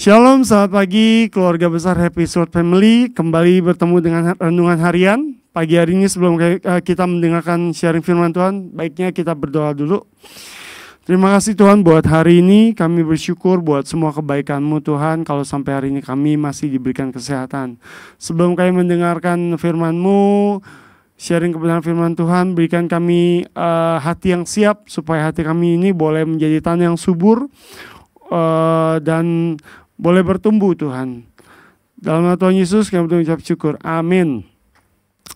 Shalom, selamat pagi keluarga besar Happy Sword Family. Kembali bertemu dengan renungan harian. Pagi hari ini sebelum kita mendengarkan sharing firman Tuhan, baiknya kita berdoa dulu. Terima kasih Tuhan buat hari ini. Kami bersyukur buat semua kebaikan-Mu Tuhan. Kalau sampai hari ini kami masih diberikan kesehatan. Sebelum kami mendengarkan firman-Mu, sharing kebenaran firman Tuhan, berikan kami hati yang siap supaya hati kami ini boleh menjadi tanah yang subur dan boleh bertumbuh Tuhan. Dalam nama Tuhan Yesus kami mengucap syukur. Amin.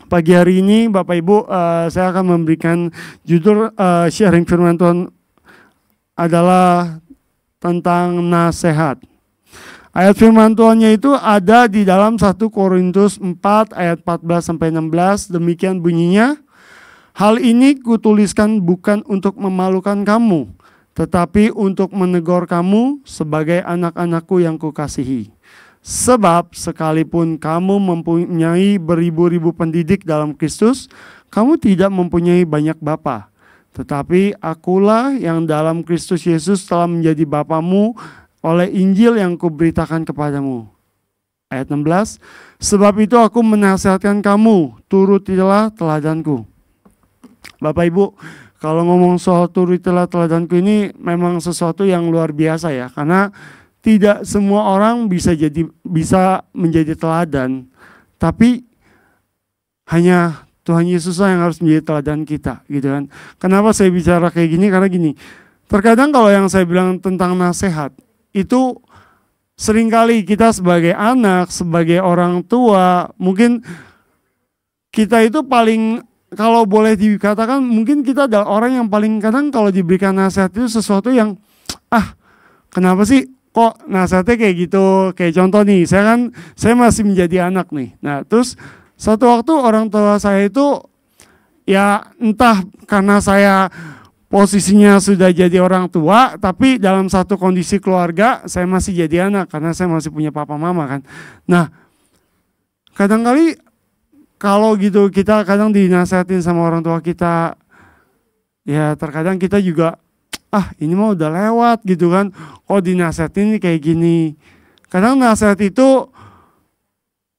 Pagi hari ini Bapak Ibu, saya akan memberikan judul sharing firman Tuhan adalah tentang nasihat. Ayat firman Tuhannya itu ada di dalam 1 Korintus 4 ayat 14-16. Demikian bunyinya. Hal ini kutuliskan bukan untuk memalukan kamu, tetapi untuk menegur kamu sebagai anak-anakku yang kukasihi. Sebab sekalipun kamu mempunyai beribu-ribu pendidik dalam Kristus, kamu tidak mempunyai banyak bapa. Tetapi akulah yang dalam Kristus Yesus telah menjadi bapamu oleh Injil yang kuberitakan kepadamu. Ayat 16, sebab itu aku menasihatkan kamu, turutilah teladanku. Bapak Ibu, kalau ngomong soal turutilah teladanku ini memang sesuatu yang luar biasa ya. Karena tidak semua orang bisa menjadi teladan. Tapi hanya Tuhan Yesuslah yang harus menjadi teladan kita, gitu kan. Kenapa saya bicara kayak gini? Karena gini, terkadang kalau yang saya bilang tentang nasihat, itu seringkali kita sebagai anak, sebagai orang tua, mungkin kita itu paling, kalau boleh dikatakan mungkin kita adalah orang yang paling kadang kalau diberikan nasihat itu sesuatu yang kenapa sih kok nasihatnya kayak gitu. Kayak contoh nih, saya masih menjadi anak nih. Nah terus satu waktu orang tua saya itu ya entah karena saya posisinya sudah jadi orang tua, tapi dalam satu kondisi keluarga saya masih jadi anak karena saya masih punya papa mama kan. Nah kadang-kali kalau gitu kita kadang dinasihatin sama orang tua kita, ya terkadang kita juga, ini mah udah lewat gitu kan, kok dinasihatin ini kayak gini. Kadang nasihat itu,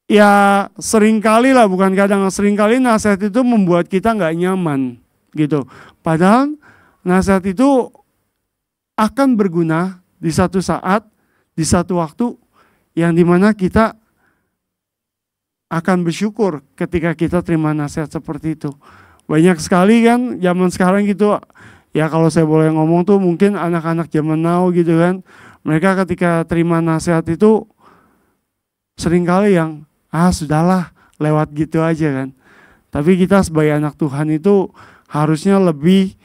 ya seringkali lah, bukan kadang, seringkali nasihat itu membuat kita gak nyaman gitu. Padahal nasihat itu akan berguna di satu saat, di satu waktu, yang dimana kita akan bersyukur ketika kita terima nasihat seperti itu. Banyak sekali kan zaman sekarang gitu, ya kalau saya boleh ngomong tuh mungkin anak-anak zaman now gitu kan, mereka ketika terima nasihat itu seringkali yang sudahlah lewat gitu aja kan. Tapi kita sebagai anak Tuhan itu harusnya lebih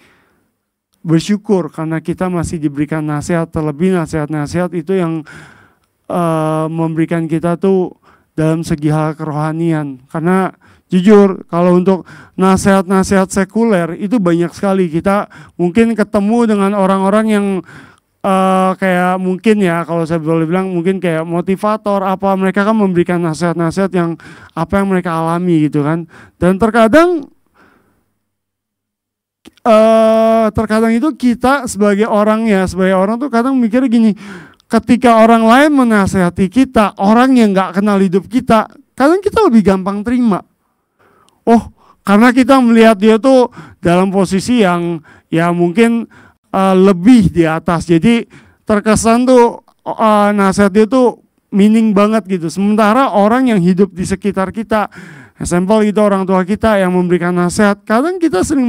bersyukur karena kita masih diberikan nasihat, terlebih nasihat-nasihat itu yang memberikan kita tuh dalam segi hal kerohanian. Karena jujur kalau untuk nasihat-nasihat sekuler itu banyak sekali. Kita mungkin ketemu dengan orang-orang yang kayak mungkin ya kalau saya boleh bilang mungkin kayak motivator apa, mereka kan memberikan nasihat-nasihat yang apa yang mereka alami gitu kan. Dan terkadang itu kita sebagai orang tuh kadang mikir gini, ketika orang lain menasehati kita, orang yang gak kenal hidup kita, kadang kita lebih gampang terima. Karena kita melihat dia tuh dalam posisi yang ya mungkin lebih di atas. Jadi terkesan tuh nasihat dia tuh meaning banget gitu. Sementara orang yang hidup di sekitar kita, sampel gitu orang tua kita yang memberikan nasihat, kadang kita sering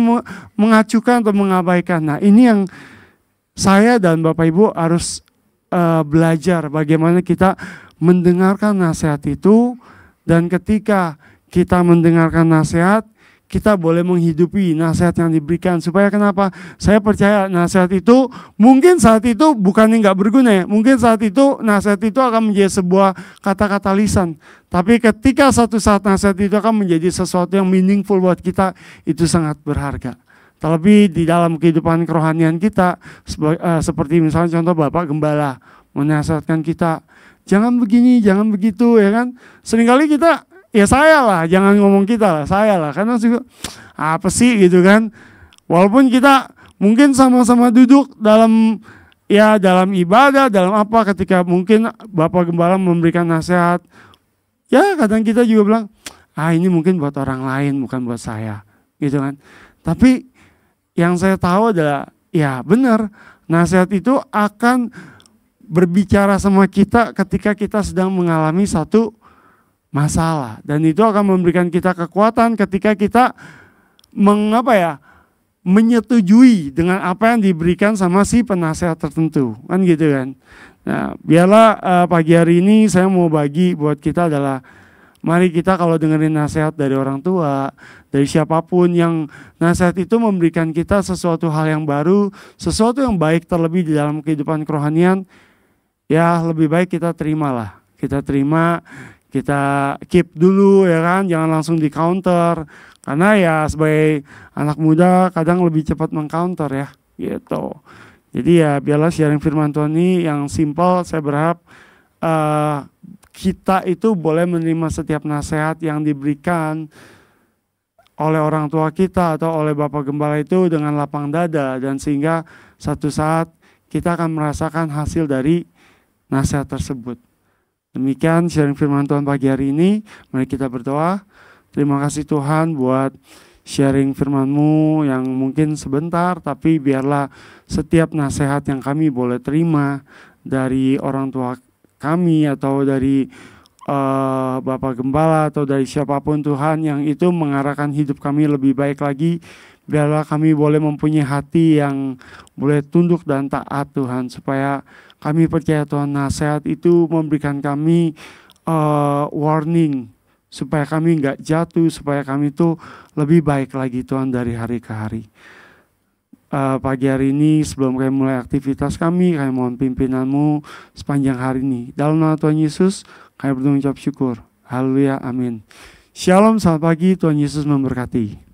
mengacukan atau mengabaikan. Nah ini yang saya dan Bapak Ibu harus belajar bagaimana kita mendengarkan nasihat itu, dan ketika kita mendengarkan nasihat, kita boleh menghidupi nasihat yang diberikan. Supaya kenapa? Saya percaya nasihat itu mungkin saat itu bukannya nggak berguna ya, mungkin saat itu nasihat itu akan menjadi sebuah kata-kata lisan. Tapi ketika suatu saat nasihat itu akan menjadi sesuatu yang meaningful buat kita, itu sangat berharga. Terlebih di dalam kehidupan kerohanian kita, seperti misalnya contoh Bapak Gembala menasihatkan kita, jangan begini, jangan begitu ya kan. Seringkali kita, ya saya lah, jangan ngomong kita lah, saya lah. Karena juga, apa sih gitu kan. Walaupun kita mungkin sama-sama duduk dalam ya dalam ibadah, dalam apa, ketika mungkin Bapak Gembala memberikan nasihat, ya kadang kita juga bilang, ini mungkin buat orang lain, bukan buat saya, gitu kan. Tapi yang saya tahu adalah, ya benar, nasihat itu akan berbicara sama kita ketika kita sedang mengalami satu masalah, dan itu akan memberikan kita kekuatan ketika kita menyetujui dengan apa yang diberikan sama si penasehat tertentu, kan gitu kan. Nah, biarlah pagi hari ini saya mau bagi buat kita adalah, mari kita kalau dengerin nasihat dari orang tua, dari siapapun, yang nasihat itu memberikan kita sesuatu hal yang baru, sesuatu yang baik terlebih di dalam kehidupan kerohanian, ya lebih baik kita terimalah. Kita terima, kita keep dulu ya kan, jangan langsung di counter. Karena ya sebagai anak muda kadang lebih cepat mengcounter ya gitu. Jadi ya biarlah sharing firman Tuhan ini yang simpel. Saya berharap kita itu boleh menerima setiap nasihat yang diberikan oleh orang tua kita atau oleh Bapak Gembala itu dengan lapang dada, dan sehingga satu saat kita akan merasakan hasil dari nasihat tersebut. Demikian sharing firman Tuhan pagi hari ini. Mari kita berdoa. Terima kasih Tuhan buat sharing firman-Mu yang mungkin sebentar, tapi biarlah setiap nasihat yang kami boleh terima dari orang tua kami atau dari Bapak Gembala atau dari siapapun Tuhan, yang itu mengarahkan hidup kami lebih baik lagi. Biarlah kami boleh mempunyai hati yang boleh tunduk dan taat Tuhan, supaya kami percaya Tuhan nasihat itu memberikan kami warning, supaya kami nggak jatuh, supaya kami tuh lebih baik lagi Tuhan dari hari ke hari. Pagi hari ini sebelum kami mulai aktivitas kami mohon pimpinan-Mu sepanjang hari ini. Dalam nama Tuhan Yesus kami mengucap syukur. Haleluya, amin. Shalom, selamat pagi, Tuhan Yesus memberkati.